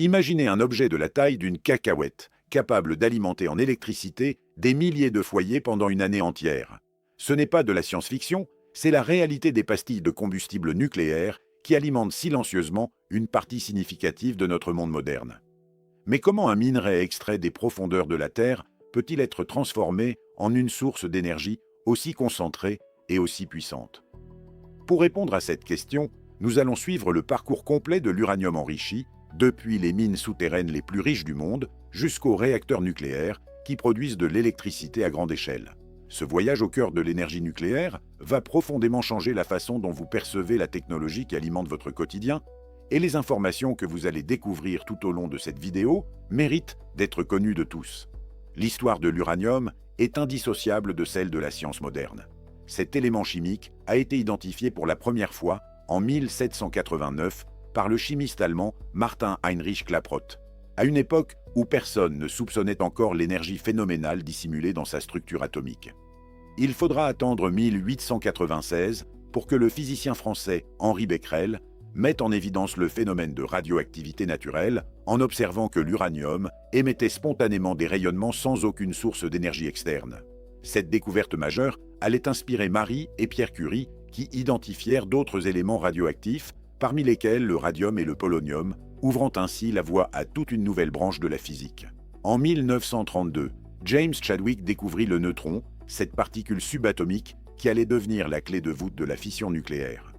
Imaginez un objet de la taille d'une cacahuète, capable d'alimenter en électricité des milliers de foyers pendant une année entière. Ce n'est pas de la science-fiction, c'est la réalité des pastilles de combustible nucléaire qui alimentent silencieusement une partie significative de notre monde moderne. Mais comment un minerai extrait des profondeurs de la Terre peut-il être transformé en une source d'énergie aussi concentrée et aussi puissante? Pour répondre à cette question, nous allons suivre le parcours complet de l'uranium enrichi, depuis les mines souterraines les plus riches du monde jusqu'aux réacteurs nucléaires qui produisent de l'électricité à grande échelle. Ce voyage au cœur de l'énergie nucléaire va profondément changer la façon dont vous percevez la technologie qui alimente votre quotidien, et les informations que vous allez découvrir tout au long de cette vidéo méritent d'être connues de tous. L'histoire de l'uranium est indissociable de celle de la science moderne. Cet élément chimique a été identifié pour la première fois en 1789 par le chimiste allemand Martin Heinrich Klaproth, à une époque où personne ne soupçonnait encore l'énergie phénoménale dissimulée dans sa structure atomique. Il faudra attendre 1896 pour que le physicien français Henri Becquerel mette en évidence le phénomène de radioactivité naturelle en observant que l'uranium émettait spontanément des rayonnements sans aucune source d'énergie externe. Cette découverte majeure allait inspirer Marie et Pierre Curie qui identifièrent d'autres éléments radioactifs, parmi lesquels le radium et le polonium, ouvrant ainsi la voie à toute une nouvelle branche de la physique. En 1932, James Chadwick découvrit le neutron, cette particule subatomique qui allait devenir la clé de voûte de la fission nucléaire.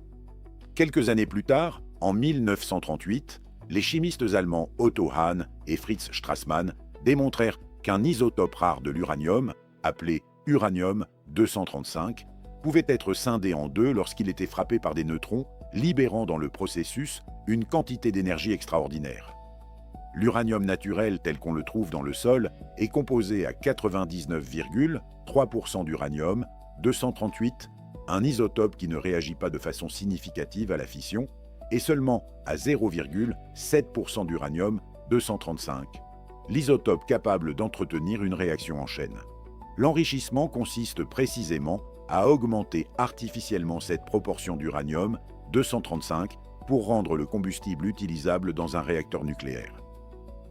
Quelques années plus tard, en 1938, les chimistes allemands Otto Hahn et Fritz Strassmann démontrèrent qu'un isotope rare de l'uranium, appelé uranium-235, pouvait être scindé en deux lorsqu'il était frappé par des neutrons, libérant dans le processus une quantité d'énergie extraordinaire. L'uranium naturel tel qu'on le trouve dans le sol est composé à 99,3% d'uranium, 238, un isotope qui ne réagit pas de façon significative à la fission, et seulement à 0,7% d'uranium, 235, l'isotope capable d'entretenir une réaction en chaîne. L'enrichissement consiste précisément à augmenter artificiellement cette proportion d'uranium, 235, pour rendre le combustible utilisable dans un réacteur nucléaire.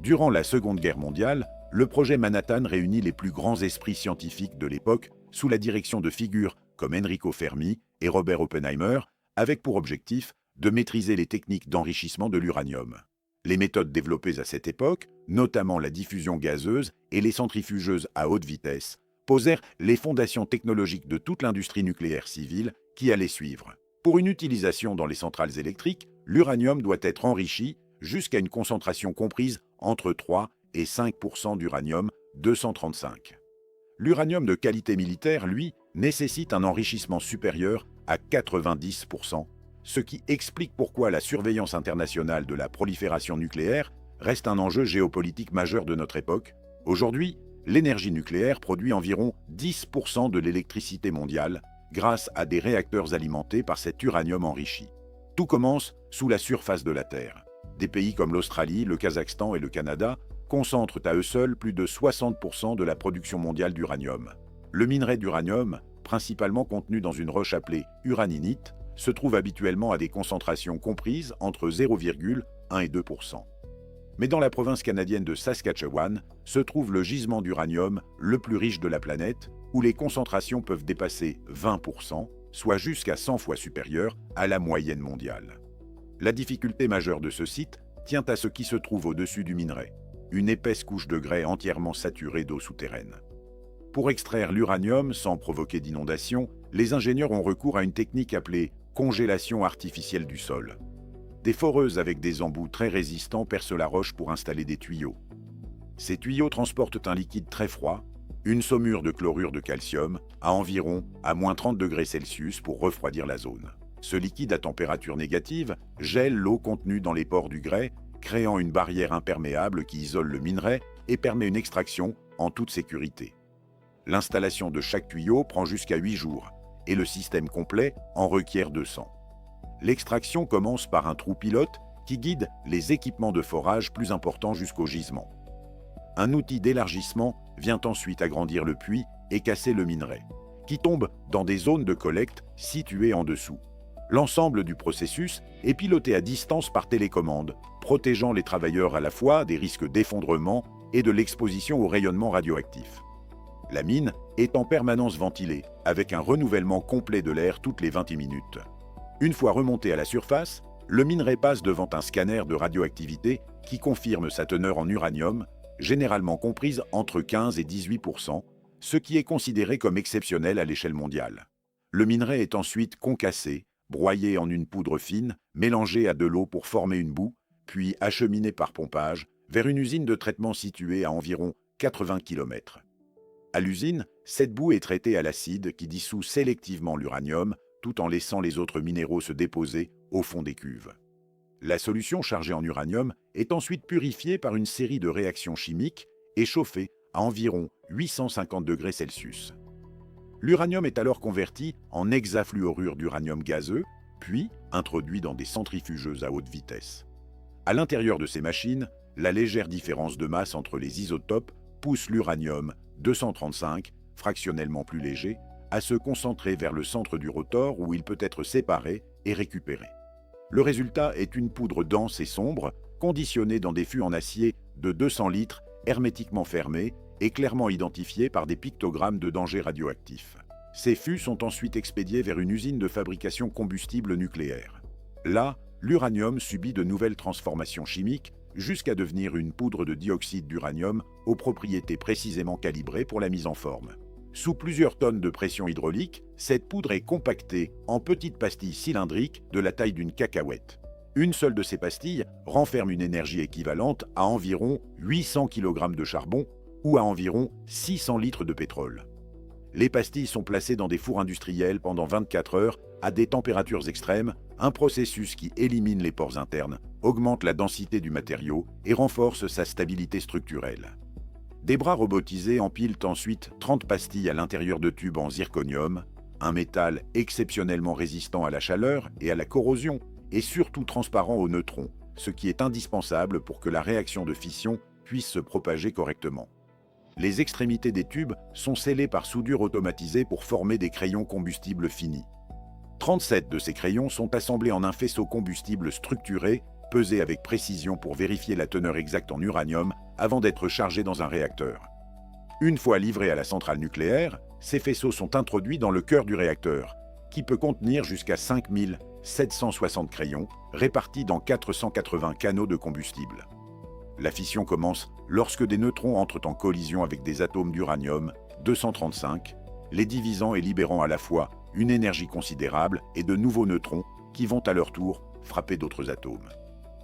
Durant la Seconde Guerre mondiale, le projet Manhattan réunit les plus grands esprits scientifiques de l'époque sous la direction de figures comme Enrico Fermi et Robert Oppenheimer, avec pour objectif de maîtriser les techniques d'enrichissement de l'uranium. Les méthodes développées à cette époque, notamment la diffusion gazeuse et les centrifugeuses à haute vitesse, posèrent les fondations technologiques de toute l'industrie nucléaire civile qui allait suivre. Pour une utilisation dans les centrales électriques, l'uranium doit être enrichi jusqu'à une concentration comprise entre 3 et 5% d'uranium-235. L'uranium de qualité militaire, lui, nécessite un enrichissement supérieur à 90%, ce qui explique pourquoi la surveillance internationale de la prolifération nucléaire reste un enjeu géopolitique majeur de notre époque. Aujourd'hui, l'énergie nucléaire produit environ 10% de l'électricité mondiale grâce à des réacteurs alimentés par cet uranium enrichi. Tout commence sous la surface de la Terre. Des pays comme l'Australie, le Kazakhstan et le Canada concentrent à eux seuls plus de 60% de la production mondiale d'uranium. Le minerai d'uranium, principalement contenu dans une roche appelée uraninite, se trouve habituellement à des concentrations comprises entre 0,1 et 2%. Mais dans la province canadienne de Saskatchewan se trouve le gisement d'uranium le plus riche de la planète, où les concentrations peuvent dépasser 20%, soit jusqu'à 100 fois supérieures à la moyenne mondiale. La difficulté majeure de ce site tient à ce qui se trouve au-dessus du minerai, une épaisse couche de grès entièrement saturée d'eau souterraine. Pour extraire l'uranium sans provoquer d'inondation, les ingénieurs ont recours à une technique appelée congélation artificielle du sol. Des foreuses avec des embouts très résistants percent la roche pour installer des tuyaux. Ces tuyaux transportent un liquide très froid, une saumure de chlorure de calcium, à environ à moins 30 degrés Celsius pour refroidir la zone. Ce liquide à température négative gèle l'eau contenue dans les pores du grès, créant une barrière imperméable qui isole le minerai et permet une extraction en toute sécurité. L'installation de chaque tuyau prend jusqu'à 8 jours, et le système complet en requiert 200. L'extraction commence par un trou pilote qui guide les équipements de forage plus importants jusqu'au gisement. Un outil d'élargissement vient ensuite agrandir le puits et casser le minerai, qui tombe dans des zones de collecte situées en dessous. L'ensemble du processus est piloté à distance par télécommande, protégeant les travailleurs à la fois des risques d'effondrement et de l'exposition au rayonnement radioactif. La mine est en permanence ventilée, avec un renouvellement complet de l'air toutes les 20 minutes. Une fois remonté à la surface, le minerai passe devant un scanner de radioactivité qui confirme sa teneur en uranium, généralement comprise entre 15 et 18%, ce qui est considéré comme exceptionnel à l'échelle mondiale. Le minerai est ensuite concassé, broyé en une poudre fine, mélangé à de l'eau pour former une boue, puis acheminé par pompage vers une usine de traitement située à environ 80 km. À l'usine, cette boue est traitée à l'acide qui dissout sélectivement l'uranium, tout en laissant les autres minéraux se déposer au fond des cuves. La solution chargée en uranium est ensuite purifiée par une série de réactions chimiques et chauffée à environ 850 degrés Celsius. L'uranium est alors converti en hexafluorure d'uranium gazeux, puis introduit dans des centrifugeuses à haute vitesse. À l'intérieur de ces machines, la légère différence de masse entre les isotopes pousse l'uranium 235, fractionnellement plus léger, à se concentrer vers le centre du rotor où il peut être séparé et récupéré. Le résultat est une poudre dense et sombre, conditionnée dans des fûts en acier de 200 litres, hermétiquement fermés et clairement identifiés par des pictogrammes de danger radioactif. Ces fûts sont ensuite expédiés vers une usine de fabrication combustible nucléaire. Là, l'uranium subit de nouvelles transformations chimiques jusqu'à devenir une poudre de dioxyde d'uranium aux propriétés précisément calibrées pour la mise en forme. Sous plusieurs tonnes de pression hydraulique, cette poudre est compactée en petites pastilles cylindriques de la taille d'une cacahuète. Une seule de ces pastilles renferme une énergie équivalente à environ 800 kg de charbon ou à environ 600 litres de pétrole. Les pastilles sont placées dans des fours industriels pendant 24 heures à des températures extrêmes, un processus qui élimine les pores internes, augmente la densité du matériau et renforce sa stabilité structurelle. Des bras robotisés empilent ensuite 30 pastilles à l'intérieur de tubes en zirconium, un métal exceptionnellement résistant à la chaleur et à la corrosion, et surtout transparent aux neutrons, ce qui est indispensable pour que la réaction de fission puisse se propager correctement. Les extrémités des tubes sont scellées par soudure automatisée pour former des crayons combustibles finis. 37 de ces crayons sont assemblés en un faisceau combustible structuré, pesé avec précision pour vérifier la teneur exacte en uranium avant d'être chargés dans un réacteur. Une fois livrés à la centrale nucléaire, ces faisceaux sont introduits dans le cœur du réacteur, qui peut contenir jusqu'à 5760 crayons, répartis dans 480 canaux de combustible. La fission commence lorsque des neutrons entrent en collision avec des atomes d'uranium-235, les divisant et libérant à la fois une énergie considérable et de nouveaux neutrons qui vont à leur tour frapper d'autres atomes.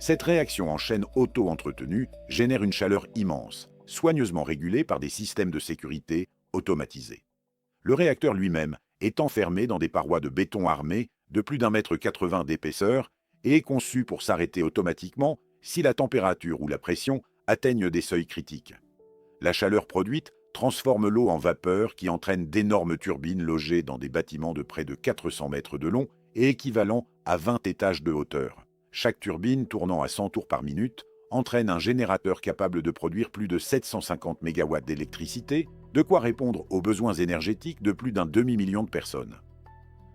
Cette réaction en chaîne auto-entretenue génère une chaleur immense, soigneusement régulée par des systèmes de sécurité automatisés. Le réacteur lui-même est enfermé dans des parois de béton armé de plus d'1,80 m d'épaisseur et est conçu pour s'arrêter automatiquement si la température ou la pression atteignent des seuils critiques. La chaleur produite transforme l'eau en vapeur qui entraîne d'énormes turbines logées dans des bâtiments de près de 400 mètres de long et équivalent à 20 étages de hauteur. Chaque turbine, tournant à 100 tours par minute, entraîne un générateur capable de produire plus de 750 MW d'électricité, de quoi répondre aux besoins énergétiques de plus d'un demi-million de personnes.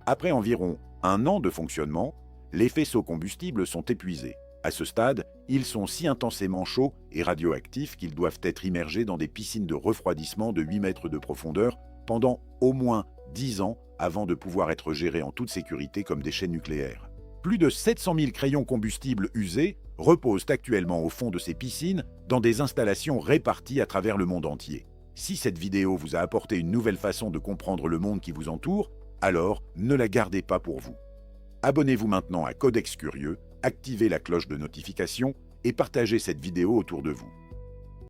Après environ 1 an de fonctionnement, les faisceaux combustibles sont épuisés. À ce stade, ils sont si intensément chauds et radioactifs qu'ils doivent être immergés dans des piscines de refroidissement de 8 mètres de profondeur pendant au moins 10 ans avant de pouvoir être gérés en toute sécurité comme déchets nucléaires. Plus de 700 000 crayons combustibles usés reposent actuellement au fond de ces piscines dans des installations réparties à travers le monde entier. Si cette vidéo vous a apporté une nouvelle façon de comprendre le monde qui vous entoure, alors ne la gardez pas pour vous. Abonnez-vous maintenant à Codex Curieux, activez la cloche de notification et partagez cette vidéo autour de vous.